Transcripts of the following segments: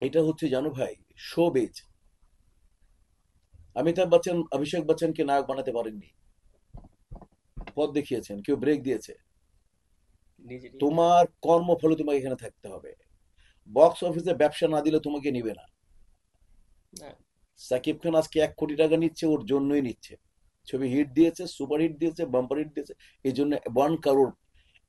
এটা হচ্ছে জানো ভাই, শোবিজ। অমিতাভ বচ্চন অভিষেক বচ্চনকে নায়ক বানাতে পারেননি, পথ দেখিয়েছেন, কেউ ব্রেক দিয়েছে। নিজেরই এটা। তোমার কর্মফলে তোমাকে এখানে থাকতে হবে। বক্স অফিসে ব্যবসা না দিলে তোমাকে নিবে না। না, সাকিব খান আজকে 1 কোটি টাকা নিচ্ছে, ওর জন্যই নিচ্ছে। ছবি হিট দিয়েছে, সুপার হিট দিয়েছে, বাম্পার হিট দিয়েছে। এই জন্য 1 কারোর,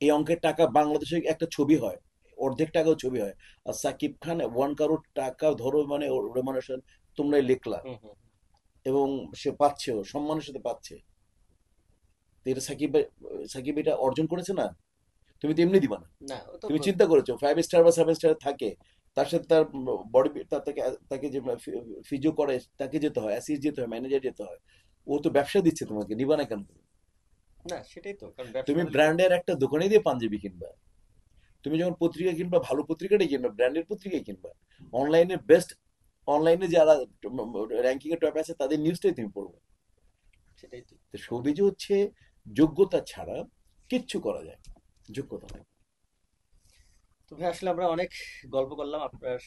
এই অঙ্কের টাকা বাংলাদেশে একটা ছবি হয়, অর্ধেক টাকাও ছবি হয়। আর সাকিব খান 1 কারোর টাকা ধরো, মানে ওর রেমুনারেশন তোমরাই লিখলা। হুম হুম। এবং সে পাচ্ছেও, সম্মানের সাথে পাচ্ছে। তো এটা সাকিব এটা অর্জন করেছে না। তুমি তো এমনি দিবা না। না, ও তো তুমি চিন্তা করেছো 5 স্টার বা 7 স্টার থাকে, তার সাথে তার বডি, তাকে তাকে যে ফিজিও করে, তাকে যেতে হয়, অ্যাসিস্ট যেতে হয়, ম্যানেজার যেতে হয়। ও তো ব্যবসা দিচ্ছে, তোমাকে নিবা না কেন তুমি? না, সেটাই তো, কারণ ব্যবসা তুমি না হলে তো। ব্র্যান্ডের একটা দোকানে দিয়ে পাঞ্জাবি কিনবা। তুমি যখন পত্রিকা কিনবা, ভালো পত্রিকাটাই কিনবা, ব্র্যান্ডের পত্রিকাই কিনবা। অনলাইনে বেস্ট, অনলাইনে যারা র্যাঙ্কিং এ টপে আছে তাদের নিউজটাই তুমি পড়বে। সেটাই তো। তো শোবিজ হচ্ছে যোগ্যতা ছাড়া কিচ্ছু করা যায় না। যোগ্যতা নাই। তো ভাই, আসলে আমরা অনেক গল্প করলাম, আপনার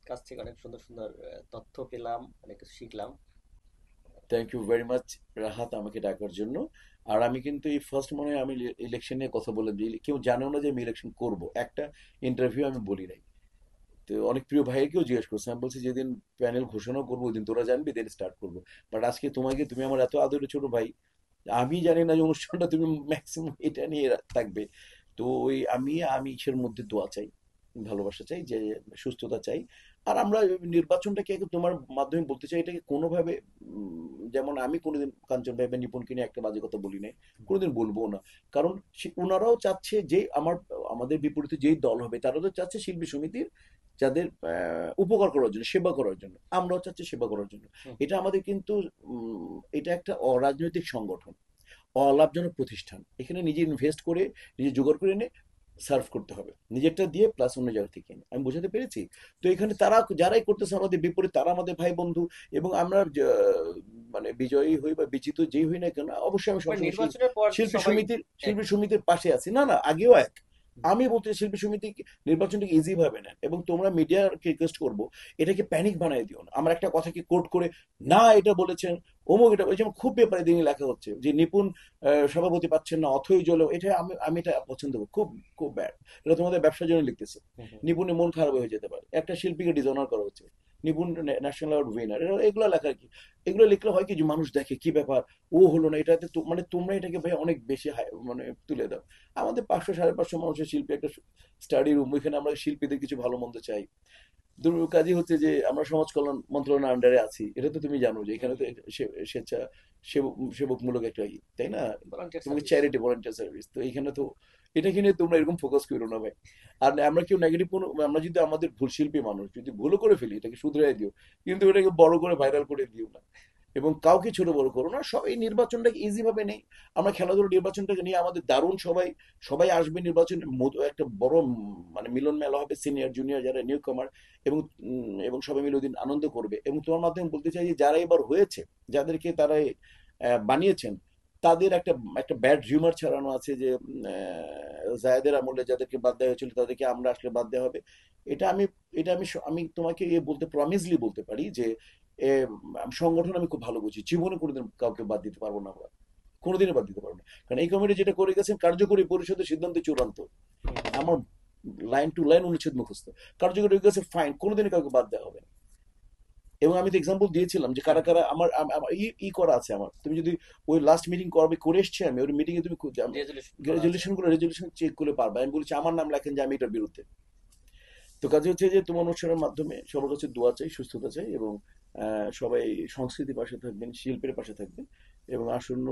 কাছ থেকে অনেক সুন্দর সুন্দর তথ্য পেলাম, অনেক কিছু শিখলাম। Thank you very much Rahat, আমাকে ডাকার জন্য। আর আমি কিন্তু এই ফার্স্ট মনে হয় আমি ইলেকশন নিয়ে কথা বলে দিই, কেউ জানেও না যে আমি ইলেকশন করব, একটা ইন্টারভিউ আমি বলি নাই। তো অনেক প্রিয় ভাইকেও জিজ্ঞেস করছে, আমি বলছি যেদিন প্যানেল ঘোষণা করবো ওই দিন তোরা জানবি, দেন স্টার্ট করবো। বাট আজকে তোমাকে, তুমি আমার এত আদরের ছোট ভাই, আমি জানি না যে অনুষ্ঠানটা তুমি ম্যাক্সিমাম এটা নিয়ে থাকবে। তো ওই আমি আমি ইসের মধ্যে দোয়া চাই, ভালোবাসা চাই, যে সুস্থতা চাই। আর আমরা নির্বাচনটাকে তোমার মাধ্যমে বলতে চাই, এটাকে কোনোভাবে যেমন আমি কোনোদিন কাঞ্চন ভাই বা নিপুণকে নিয়ে একটা বাজে কথা বলি নাই, কোনোদিন বলবো না। কারণ ওনারাও চাচ্ছে যে আমাদের বিপরীতে যেই দল হবে তারা তো চাচ্ছে শিল্পী সমিতির যাদের উপকার করার জন্য, সেবা করার জন্য। আমরাও চাচ্ছি সেবা করার জন্য। হুম। এটা আমাদের কিন্তু এটা একটা অরাজনৈতিক সংগঠন, অলাভজনক প্রতিষ্ঠান। এখানে নিজে ইনভেস্ট করে, নিজে জোগাড় করে এনে সার্ভ করতে হবে, নিজেরটা দিয়ে প্লাস অন্য জায়গা থেকে এনে। আমি বোঝাতে পেরেছি? তো এখানে তারা যারাই করতেছে আমাদের বিপরীত, তারা আমাদের ভাই বন্ধু। এবং আমরা মানে বিজয়ী হই বা বিজিত যেই হই না কেন, অবশ্যই আমি মানে সবসময় নির্বাচনের পর শিল্পী সবাই সমিতির এক। শিল্পী সমিতির পাশে আছি। না না, আগেও এক। আমি বলতে চাই, শিল্পী সমিতি নির্বাচনটাকে ইজি ভাবে নেন। এবং তোমরা মিডিয়াকে রিকোয়েস্ট করবো, এটাকে প্যানিক বানাই দিও না। আমার একটা কথাকে কোট করে, না এটা বলেছেন অমুক, এটা ওই যেমন খুব পেপারে দিনই লেখা হচ্ছে যে নিপুণ সভাপতি পাচ্ছেন না, অথই জল, এটা আমি আমি এটা পছন্দ করি, খুব খুব ব্যাড। এটা তোমাদের ব্যবসার জন্য লিখতেছে। হুম হুম। নিপুণের মন খারাপ হয়ে যেতে পারে, একটা শিল্পীকে ডিসঅনার করা হচ্ছে। নিপুণ ন্যাশনাল অ্যাওয়ার্ড উইনার, এগুলো লেখা কি? এগুলো লিখলে হয় কি, যে মানুষ দেখে কি ব্যাপার, ও হলো না এটাতে মানে তোমরা এটাকে ভাই অনেক বেশি মানে তুলে দাও। আমাদের 500 550 মানুষের শিল্পী একটা স্টাডি রুম, ওইখানে আমরা শিল্পীদের কিছু ভালো মন্দ চাই। কাজই হচ্ছে যে আমরা সমাজ কল্যাণ মন্ত্রণালয়ের আন্ডারে আছি, এটা তো তুমি জানো যে হুম এখানে তো হুম। স্বেচ্ছা সেবকমূলক একটা তাই না? ভলান্টিয়ার তোমাকে সার্ভিস। চ্যারিটি ভলান্টিয়ার সার্ভিস, তো এখানে তো এটাকে নিয়ে তোমরা এরকম ফোকাস করো না ভাই। আর আমরা কেউ নেগেটিভ কোনো, আমরা যদি আমাদের ভুল, শিল্পী মানুষ যদি ভুলও করে ফেলি, এটাকে শুধরাই দিও, কিন্তু এটাকে বড় করে ভাইরাল করে দিও না। এবং কাউকে ছোট বড় করো না, সবাই নির্বাচনটাকে ইজি ভাবে নেই। আমরা খেলাধুলা নির্বাচনটাকে নিয়ে আমাদের দারুণ, সবাই সবাই আসবে নির্বাচনের মতো একটা বড় মানে মিলন মেলা হবে, সিনিয়র জুনিয়র যারা নিউ কামার। এবং এবং সবাই মিলে ওইদিন আনন্দ করবে। এবং তোমার মাধ্যমে বলতে চাই যে যারা এবার হয়েছে, যাদেরকে তারা বানিয়েছেন, তাদের একটা একটা ব্যাড রিউমার ছড়ানো আছে যে জায়েদের আমলে যাদেরকে বাদ দেওয়া হয়েছিল তাদেরকে আমরা আসলে বাদ দেওয়া হবে। এটা আমি এটা আমি আমি তোমাকে বলতে প্রমিসলি বলতে পারি যে এ, সংগঠন আমি খুব ভালো বুঝি, জীবনে কোনোদিন কাউকে বাদ দিতে পারবো না আমরা, কোনোদিনই বাদ দিতে পারবো না। কারণ এই কমিটি যেটা করে গেছেন, কার্যকরী পরিষদের সিদ্ধান্ত চূড়ান্ত। হুম হুম। আমার লাইন টু লাইন অনুচ্ছেদ মুখস্থ। কার্যকরী হয়ে গেছে, ফাইন, কোনোদিনই কাউকে বাদ দেওয়া হবে না। এবং আমি তো এক্সাম্পল দিয়েছিলাম যে হুম কারা হুম। কারা আমার আমার করা আছে আমার। তুমি যদি ওই লাস্ট মিটিং করবে, করে এসছি আমি, ওই মিটিং এ তুমি রেজলিউশন করা আছে। রেজলিউশন চেক করে পারবে। আমি বলেছি আমার নাম লেখেন যে আমি এটার বিরুদ্ধে। তো কাজে হচ্ছে যে তোমার অনুষ্ঠানের মাধ্যমে সবার কাছে দোয়া চাই, সুস্থতা চাই। এবং সবাই সংস্কৃতির পাশে থাকবেন, শিল্পের পাশে থাকবেন। এবং আসন্ন